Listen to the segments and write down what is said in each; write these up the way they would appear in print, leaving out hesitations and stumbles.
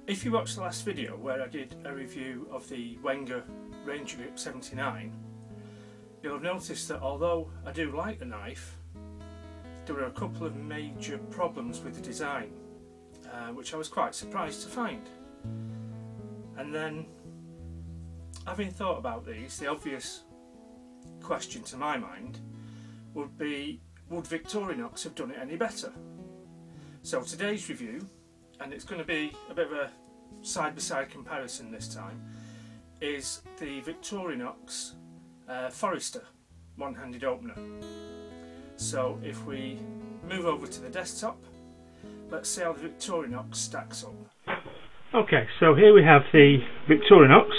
If you watched the last video where I did a review of the Wenger Ranger Grip 79, you'll have noticed that although I do like the knife, there were a couple of major problems with the design, which I was quite surprised to find. And then, having thought about these, the obvious question to my mind would be, would Victorinox have done it any better? So today's review, and it's going to be a bit of a side-by-side comparison this time, is the Victorinox Forester one-handed opener. So if we move over to the desktop, let's see how the Victorinox stacks up. Okay, so here we have the Victorinox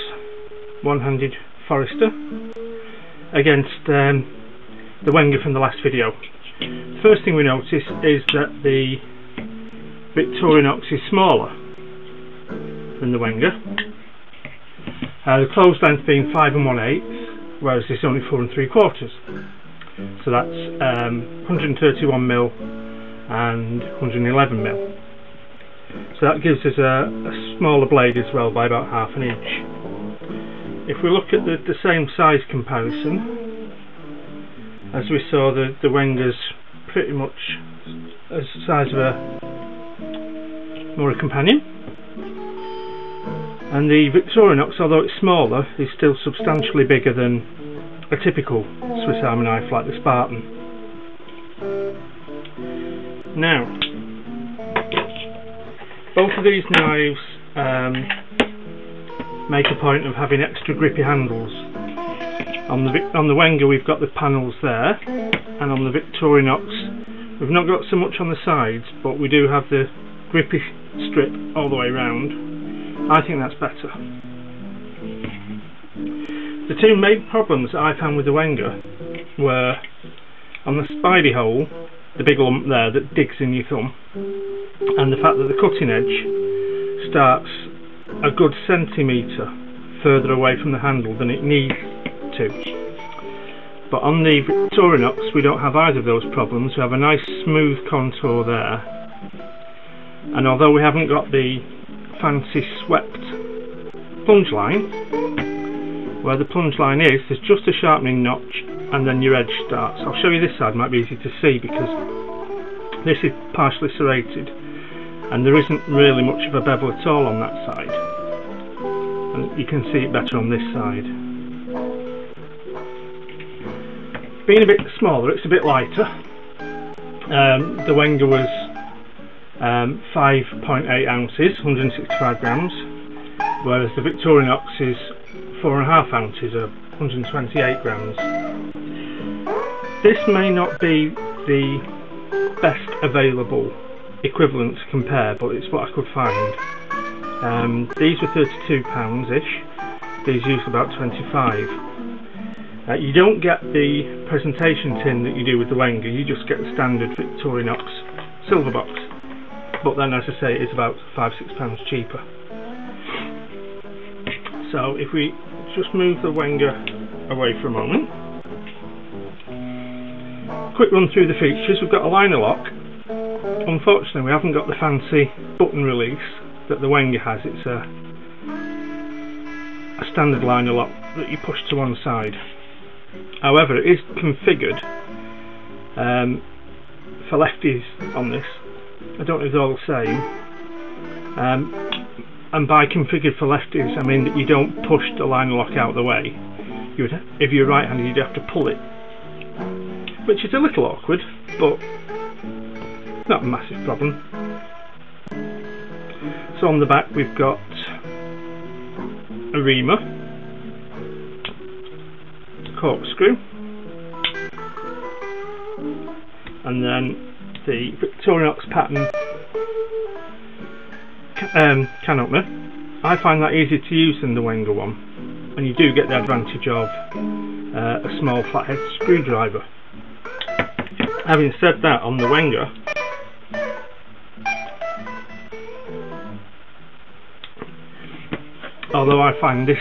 one-handed Forester against the Wenger from the last video. First thing we notice is that the Victorinox is smaller than the Wenger. The closed length being 5 1/8, whereas this is only 4 3/4. So that's 131mm and 111mm. So that gives us a smaller blade as well by about ½ inch. If we look at the same size comparison, as we saw, the Wenger's pretty much the size of a companion, and the Victorinox, although it's smaller, is still substantially bigger than a typical Swiss Army knife like the Spartan. Now, both of these knives make a point of having extra grippy handles. On the Wenger we've got the panels there, and on the Victorinox we've not got so much on the sides, but we do have the grippy strip all the way round. I think that's better. The two main problems that I found with the Wenger were on the spidey hole, the big lump there that digs in your thumb, and the fact that the cutting edge starts a good centimetre further away from the handle than it needs to. But on the Victorinox we don't have either of those problems. We have a nice smooth contour there, and although we haven't got the fancy swept plunge line, where the plunge line is, there's just a sharpening notch and then your edge starts. I'll show you this side, might be easy to see because this is partially serrated and there isn't really much of a bevel at all on that side, and you can see it better on this side. Being a bit smaller, it's a bit lighter. The Wenger was 5.8 ounces, 165 grams, whereas the Victorinox is 4.5 ounces, 128 grams. This may not be the best available equivalent to compare, but it's what I could find. These were £32-ish, these used about 25. You don't get the presentation tin that you do with the Wenger, you just get the standard Victorinox silver box. But then, as I say, it's about £5–6 cheaper. So if we just move the Wenger away for a moment, quick run through the features. We've got a liner lock. Unfortunately we haven't got the fancy button release that the Wenger has. It's a standard liner lock that you push to one side. However, it is configured for lefties on this. I don't know if they're all the same, and by configured for lefties I mean that you don't push the liner lock out of the way. If you're right-handed you'd have to pull it, which is a little awkward, but not a massive problem. So on the back we've got a reamer, corkscrew, and then the Victorinox pattern can opener. I find that easier to use than the Wenger one, and you do get the advantage of a small flathead screwdriver. Having said that, on the Wenger although I find this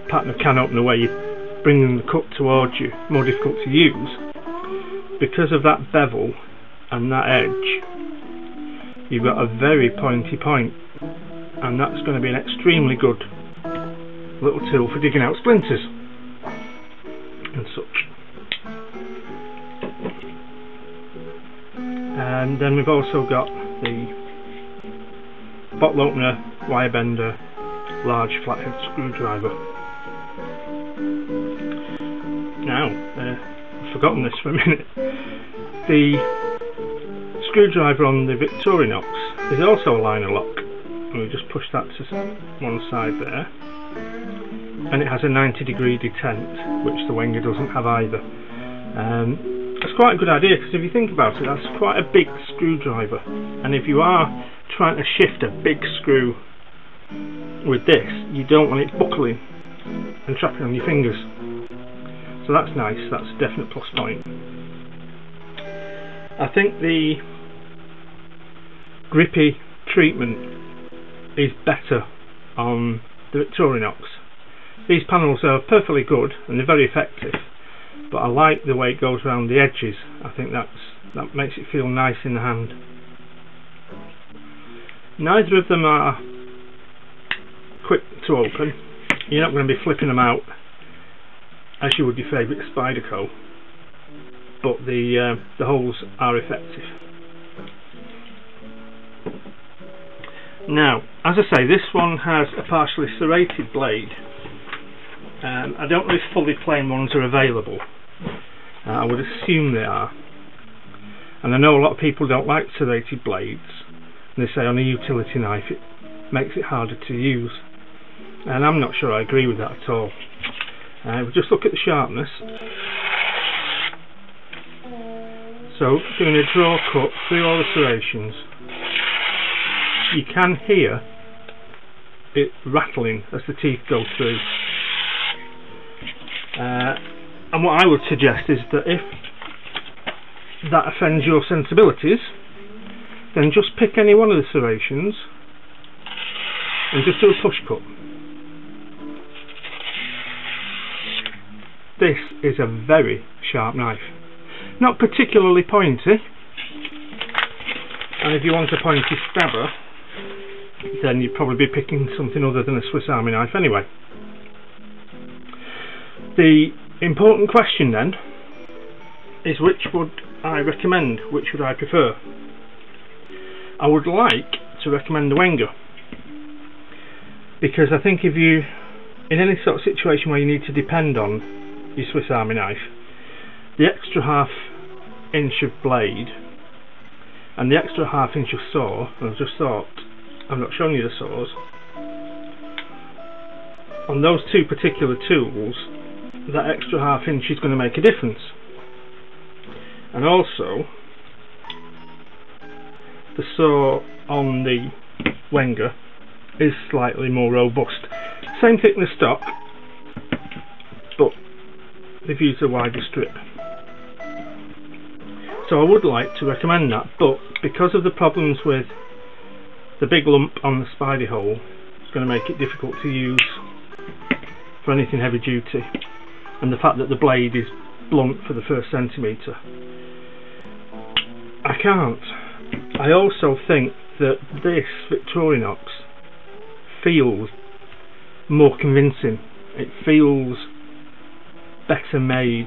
pattern of can opener where you're bringing the cut towards you more difficult to use, because of that bevel and that edge, you've got a very pointy point and that's going to be an extremely good little tool for digging out splinters and such. And then we've also got the bottle opener, wire bender, large flathead screwdriver. Now, I've forgotten this for a minute. The screwdriver on the Victorinox is also a liner lock, and we just push that to one side there, and it has a 90-degree detent, which the Wenger doesn't have either. It's quite a good idea, because if you think about it, that's quite a big screwdriver, and if you are trying to shift a big screw with this, you don't want it buckling and trapping on your fingers. So that's nice, that's a definite plus point. I think the grippy treatment is better on the Victorinox. These panels are perfectly good and they're very effective, but I like the way it goes around the edges. I think that makes it feel nice in the hand. Neither of them are quick to open. You're not going to be flipping them out as you would your favourite Spyderco, but the holes are effective. Now, as I say, this one has a partially serrated blade. I don't know if fully plain ones are available. I would assume they are. And I know a lot of people don't like serrated blades. And they say on a utility knife it makes it harder to use. And I'm not sure I agree with that at all. We'll just look at the sharpness. So, doing a draw cut through all the serrations, you can hear it rattling as the teeth go through. And what I would suggest is that if that offends your sensibilities, then just pick any one of the serrations and just do a push cut. This is a very sharp knife. Not particularly pointy, and if you want a pointy stabber, then you'd probably be picking something other than a Swiss Army knife anyway. The important question then is, which would I recommend? Which would I prefer? I would like to recommend the Wenger, because I think if you, in any sort of situation where you need to depend on your Swiss Army knife, the extra ½ inch of blade and the extra ½ inch of saw, and I've just thought, I've not shown you the saws, on those two particular tools, that extra ½ inch is going to make a difference. And also, the saw on the Wenger is slightly more robust. Same thickness stock, but they've used a wider strip. So I would like to recommend that, but because of the problems with the big lump on the Spidey hole, it's going to make it difficult to use for anything heavy duty, and the fact that the blade is blunt for the first centimetre, I can't. I also think that this Victorinox feels more convincing. It feels better made.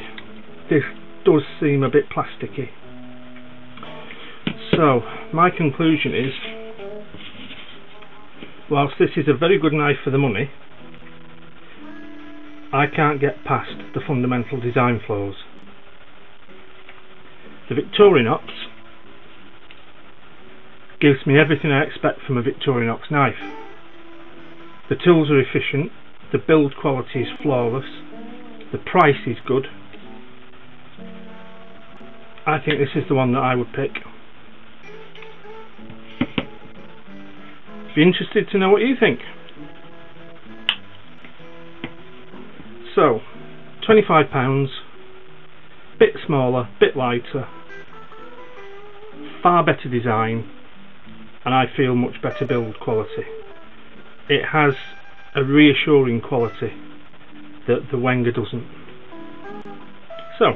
This does seem a bit plasticky. So, my conclusion is, whilst this is a very good knife for the money, I can't get past the fundamental design flaws. The Victorinox gives me everything I expect from a Victorinox knife. The tools are efficient, the build quality is flawless, the price is good. I think this is the one that I would pick. Be interested to know what you think. So, £25, bit smaller, bit lighter, far better design, and I feel much better build quality. It has a reassuring quality that the Wenger doesn't. So,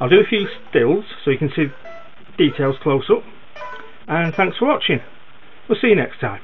I'll do a few stills so you can see details close up, and thanks for watching. We'll see you next time.